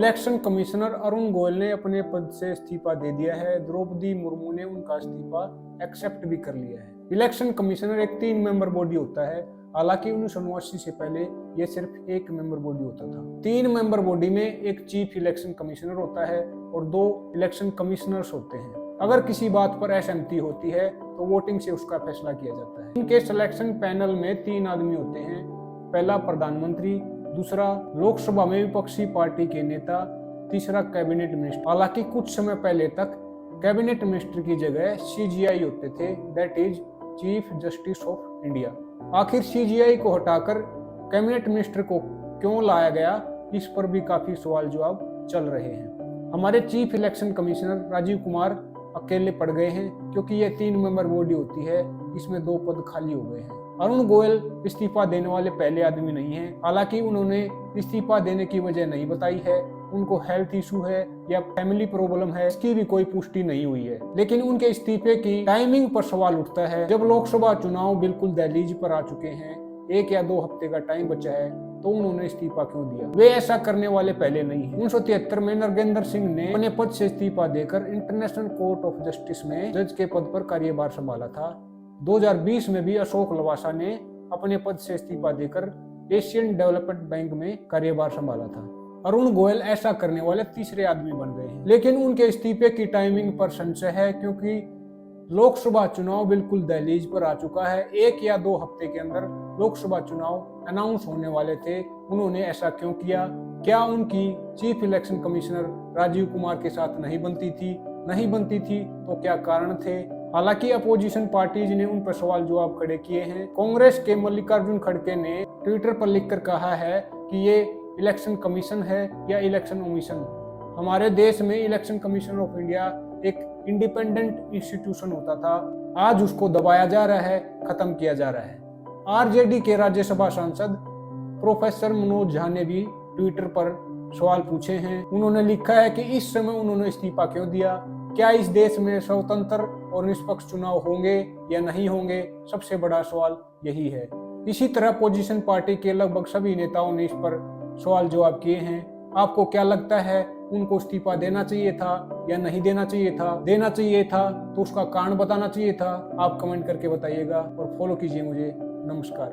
Election commissioner Arun Goyal ने अपने पद से इस्तीफा दे दिया है। द्रौपदी मुर्मू ने उनका इस्तीफा एक्सेप्ट भी कर लिया है। इलेक्शन कमिश्नर एक 3 मेंबर बॉडी होता है। हालांकि 1989 से पहले यह सिर्फ 1 मेंबर बॉडी होता था। 3 मेंबर बॉडी में एक चीफ इलेक्शन कमिश्नर होता है और 2 इलेक्शन कमिश्नर्स होते हैं। अगर किसी बात पर असहमति होती है तो वोटिंग से उसका फैसला किया जाता है। इनके सिलेक्शन पैनल में 3 आदमी होते हैं। पहला प्रधानमंत्री, दूसरा लोकसभा में विपक्षी पार्टी के नेता, तीसरा कैबिनेट मिनिस्टर। हालांकि कुछ समय पहले तक कैबिनेट मिनिस्टर की जगह CJI होते थे, that is chief justice of India. आखिर CJI को हटाकर कैबिनेट मिनिस्टर को क्यों लाया गया, इस पर भी काफी सवाल जवाब चल रहे हैं। हमारे chief election commissioner Rajiv Kumar अकेले पड़ गए हैं क्योंकि ये 3 मेंबर बॉडी होती है, इसमें 2 पद खाली हो गए हैं। अरुण गोयल इस्तीफा देने वाले पहले आदमी नहीं हैं। हालांकि उन्होंने इस्तीफा देने की वजह नहीं बताई है। उनको हेल्थ इशू है या फैमिली प्रॉब्लम है, इसकी भी कोई पुष्टि नहीं हुई है। लेकिन उनके इस्तीफे की टाइमिंग पर सवाल उठता है। जब लोकसभा चुनाव बिल्कुल दहलीज पर आ चुके हैं, 1 या 2 हफ्ते का टाइम बचा है, तो उन्होंने इस्तीफा क्यों दिया? वे ऐसा करने वाले पहले नहीं है। 1973 में नरेंद्र सिंह ने अपने पद से इस्तीफा देकर इंटरनेशनल कोर्ट ऑफ जस्टिस में जज के पद पर कार्यभार संभाला था। 2020 में भी अशोक लवासा ने अपने पद से इस्तीफा देकर एशियन डेवलपमेंट बैंक में कार्यभार संभाला था। अरुण गोयल ऐसा करने वाले तीसरे आदमी बन गए हैं। लेकिन उनके इस्तीफे की टाइमिंग पर संशय है क्योंकि लोकसभा चुनाव बिल्कुल दहलीज पर आ चुका है। 1 या 2 हफ्ते के अंदर लोकसभा चुनाव अनाउंस होने वाले थे। उन्होंने ऐसा क्यों किया? क्या उनकी chief election commissioner Rajiv Kumar के साथ नहीं बनती थी? नहीं बनती थी तो क्या कारण थे? हालांकि अपोजिशन पार्टीज ने उन पर सवाल जवाब खड़े किए हैं। कांग्रेस के मल्लिकार्जुन खड़गे ने ट्विटर पर लिखकर कहा है कि ये इलेक्शन कमीशन है या इलेक्शन ओमिशन। हमारे देश में इलेक्शन कमीशन ऑफ इंडिया एक इंडिपेंडेंट इंस्टीट्यूशन होता था, आज उसको दबाया जा रहा है, खत्म किया जा रहा है। RJD के राज्यसभा सांसद प्रोफेसर मनोज झा ने भी ट्विटर पर सवाल पूछे हैं। उन्होंने लिखा है कि इस समय उन्होंने इस्तीफा क्यों दिया? क्या इस देश में स्वतंत्र और निष्पक्ष चुनाव होंगे या नहीं होंगे? सबसे बड़ा सवाल यही है। इसी तरह पोजीशन पार्टी के लगभग सभी नेताओं ने इस पर सवाल जवाब किए हैं। आपको क्या लगता है, उनको इस्तीफा देना चाहिए था या नहीं देना चाहिए था? देना चाहिए था तो उसका कारण बताना चाहिए था। आप कमेंट करके बताइएगा और फॉलो कीजिए मुझे। नमस्कार।